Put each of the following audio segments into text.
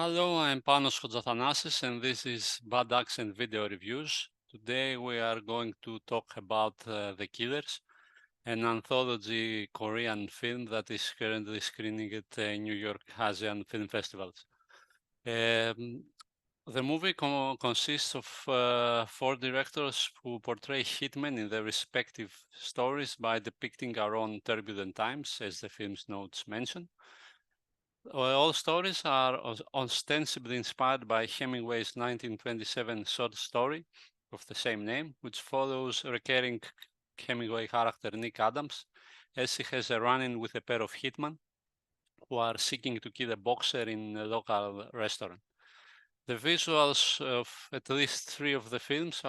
Hello, I'm Panos Kotzathanasis, and this is Bad Accent Video Reviews. Today we are going to talk about The Killers, an anthology Korean film that is currently screening at New York Asian film festivals. The movie consists of 4 directors who portray hitmen in their respective stories by depicting our own turbulent times, as the film's notes mention. All stories are ostensibly inspired by Hemingway's 1927 short story of the same name, which follows recurring Hemingway character Nick Adams, as he has a run-in with a pair of hitmen who are seeking to kill a boxer in a local restaurant. The visuals of at least 3 of the films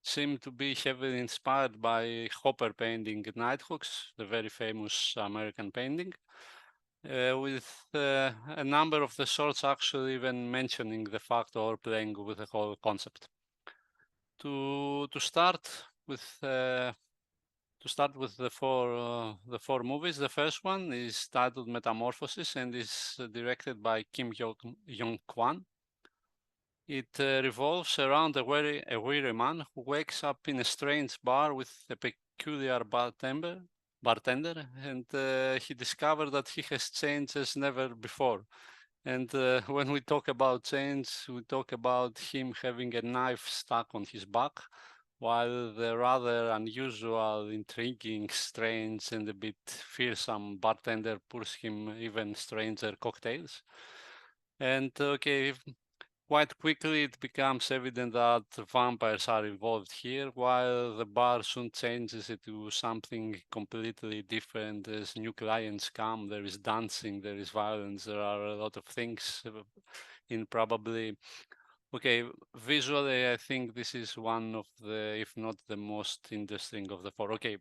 seem to be heavily inspired by Hopper painting Nighthawks, the very famous American painting, with a number of the shorts actually even mentioning the fact or playing with the whole concept. To start with the four movies, the first one is titled Metamorphosis and is directed by Jong-kwan. It revolves around a weary man who wakes up in a strange bar with a peculiar bartender, and he discovered that he has changed as never before. And when we talk about change, we talk about him having a knife stuck on his back, while the rather unusual, intriguing, strange, and a bit fearsome bartender pours him even stranger cocktails. And okay, quite quickly it becomes evident that vampires are involved here, while the bar soon changes into something completely different as new clients come. There is dancing, there is violence, there are a lot of things in probably... Okay, visually I think this is one of the, if not the most interesting of the 4. Okay,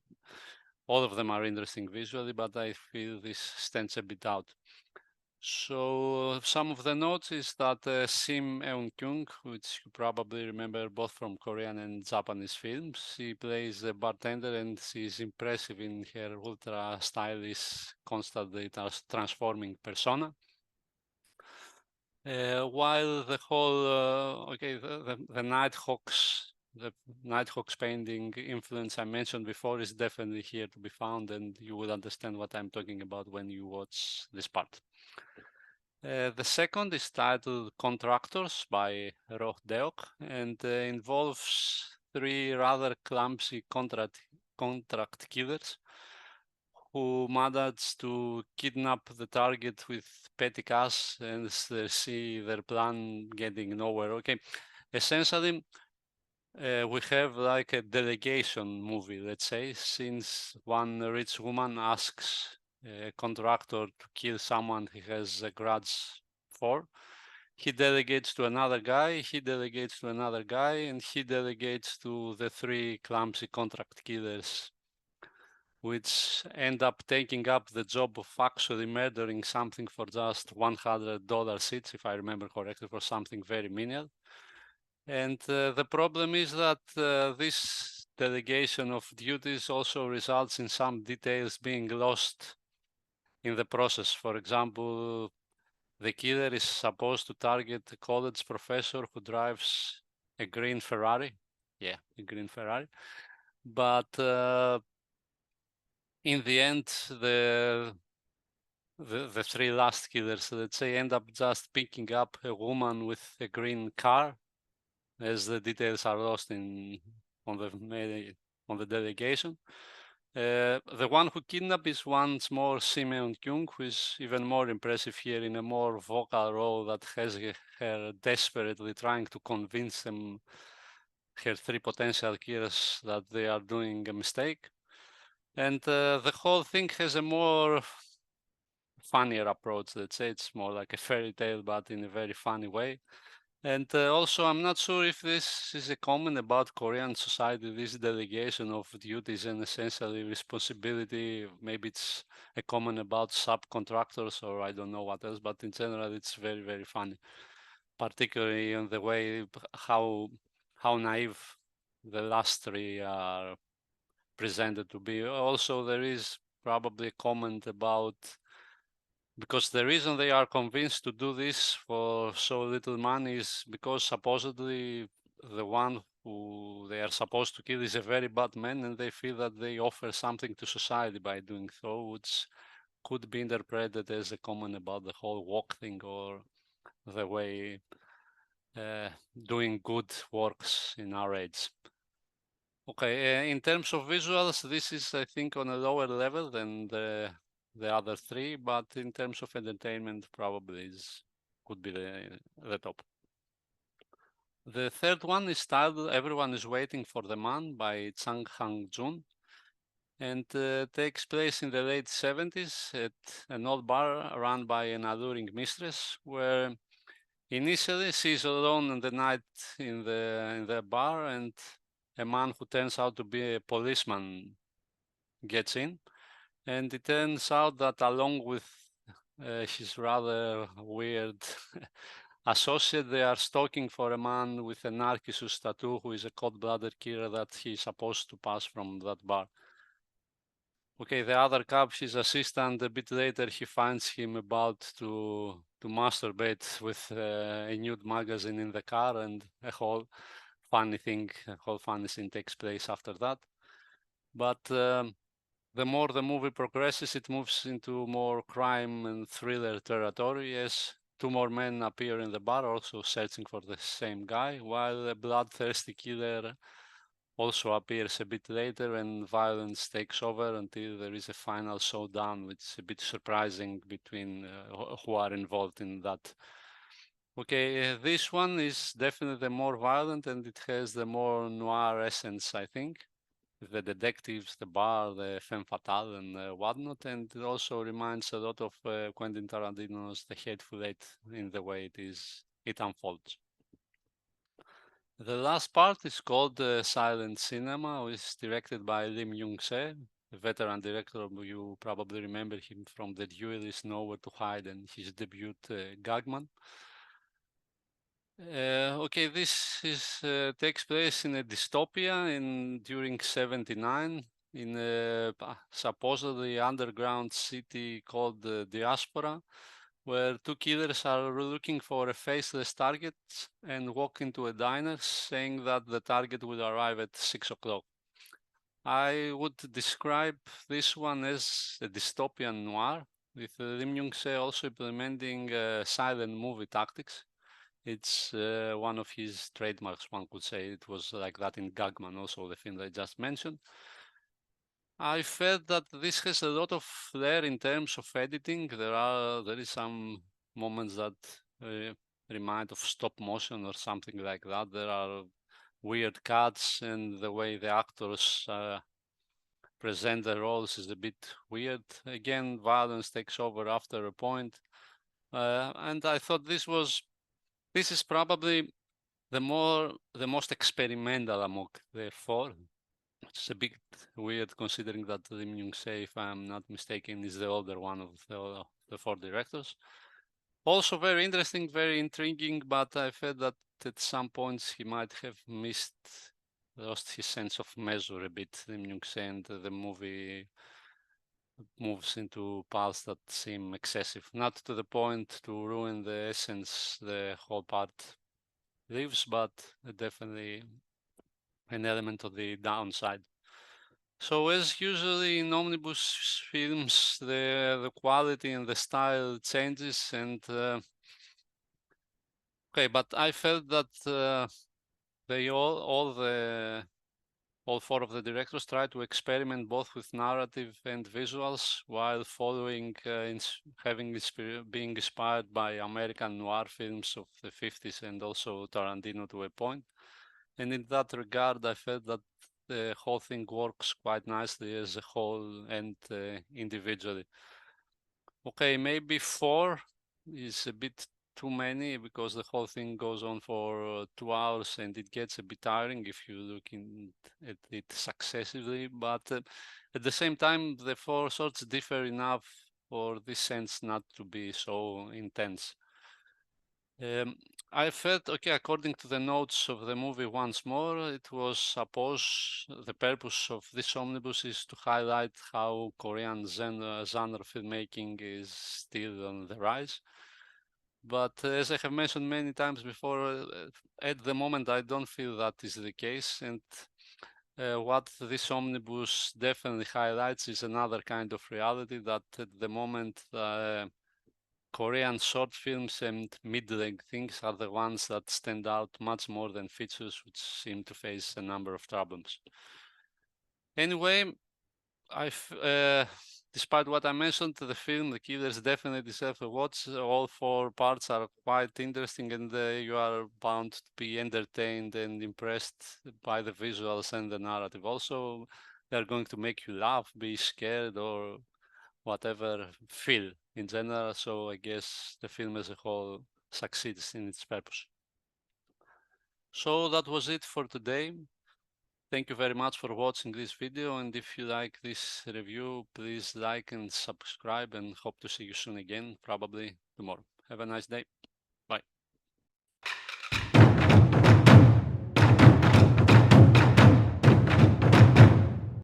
all of them are interesting visually, but I feel this stands a bit out. So some of the notes is that Shim Eun-kyung, which you probably remember both from Korean and Japanese films, she plays the bartender and she is impressive in her ultra stylish, constantly transforming persona. While the whole, the Nighthawks painting influence I mentioned before is definitely here to be found, and you will understand what I'm talking about when you watch this part. The second is titled Contractors by Deok and involves 3 rather clumsy contract killers who manage to kidnap the target with petty cash and they see their plan getting nowhere. Okay, essentially, we have like a delegation movie, let's say, since one rich woman asks a contractor to kill someone he has a grudge for. He delegates to another guy, he delegates to another guy, and he delegates to the 3 clumsy contract killers, which end up taking up the job of actually murdering something for just $100 each, if I remember correctly, for something very menial. And the problem is that this delegation of duties also results in some details being lost in the process. For example, the killer is supposed to target a college professor who drives a green Ferrari. Yeah, a green Ferrari. But in the end, the 3 last killers, let's say, end up just picking up a woman with a green car, as the details are lost on the delegation. The one who kidnapped is once more Shim Eun-kyung, who is even more impressive here in a more vocal role that has her desperately trying to convince them, her 3 potential killers, that they are doing a mistake. And the whole thing has a more funnier approach, let's say. It's more like a fairy tale, but in a very funny way. And also, I'm not sure if this is a comment about Korean society, this delegation of duties and essentially responsibility. Maybe it's a comment about subcontractors or I don't know what else, but in general, it's very, very funny, particularly in the way how naive the last 3 are presented to be. Also, there is probably a comment about because the reason they are convinced to do this for so little money is because supposedly the one who they are supposed to kill is a very bad man, and they feel that they offer something to society by doing so, which could be interpreted as a comment about the whole woke thing or the way doing good works in our age. Okay, in terms of visuals, this is, I think, on a lower level than the other three, but in terms of entertainment, probably could be the top. The third one is titled Everyone is Waiting for the Man by Chang Hang-jun, and takes place in the late 70s at an old bar run by an alluring mistress, where initially she's alone in the night in the bar, and a man who turns out to be a policeman gets in, and it turns out that along with his rather weird associate, they are stalking for a man with a Narcissus tattoo who is a cold-blooded killer that he's supposed to pass from that bar. Okay, the other cop, his assistant, a bit later he finds him about to masturbate with a nude magazine in the car, and a whole funny scene takes place after that. But the more the movie progresses, it moves into more crime and thriller territory as two more men appear in the bar also searching for the same guy, while a bloodthirsty killer also appears a bit later and violence takes over until there is a final showdown, which is a bit surprising between who are involved in that. Okay, this one is definitely the more violent and it has the more noir essence, I think. The detectives, the bar, the femme fatale, and whatnot, and it also reminds a lot of Quentin Tarantino's The Hateful Eight in the way it unfolds. The last part is called Silent Cinema, which is directed by Myung-Se, a veteran director. You probably remember him from The Duelist, Nowhere to Hide, and his debut, Gagman. Okay, this takes place in a dystopia during 79 in a supposedly underground city called the Diaspora, where two killers are looking for a faceless target and walk into a diner saying that the target will arrive at 6 o'clock. I would describe this one as a dystopian noir, with Lim Myung-se also implementing silent movie tactics. It's one of his trademarks, one could say. It was like that in Gagman, also the film I just mentioned. I felt that this has a lot of flair in terms of editing. There is some moments that remind of stop motion or something like that. There are weird cuts, and the way the actors present their roles is a bit weird. Again, violence takes over after a point, and I thought this is probably the most experimental among the four. It's a bit weird considering that Lim Myung-se, if I'm not mistaken, is the older one of the four directors. Also very interesting, very intriguing, but I felt that at some points he might have lost his sense of measure a bit, Lim Myung-se, and the movie moves into paths that seem excessive. Not to the point to ruin the essence the whole part leaves, but definitely an element of the downside. So as usually in omnibus films, the quality and the style changes, and okay, but I felt that they all four of the directors tried to experiment both with narrative and visuals while following being inspired by American noir films of the 50s and also Tarantino to a point. And in that regard, I felt that the whole thing works quite nicely as a whole and individually. Okay, maybe 4 is a bit too many because the whole thing goes on for 2 hours and it gets a bit tiring if you look at it successively. But at the same time, the 4 sorts differ enough for this sense not to be so intense. I felt, okay, according to the notes of the movie once more, it was supposed, the purpose of this omnibus is to highlight how Korean genre filmmaking is still on the rise. But as I have mentioned many times before, at the moment I don't feel that is the case. And what this omnibus definitely highlights is another kind of reality that at the moment Korean short films and mid-length things are the ones that stand out much more than features which seem to face a number of problems. Anyway, despite what I mentioned, the film, The Killers, definitely deserve a watch. All 4 parts are quite interesting, and you are bound to be entertained and impressed by the visuals and the narrative. Also, they're going to make you laugh, be scared, or whatever, feel in general. So I guess the film as a whole succeeds in its purpose. So that was it for today. Thank you very much for watching this video, and if you like this review, please like and subscribe, and hope to see you soon again, probably tomorrow. Have a nice day.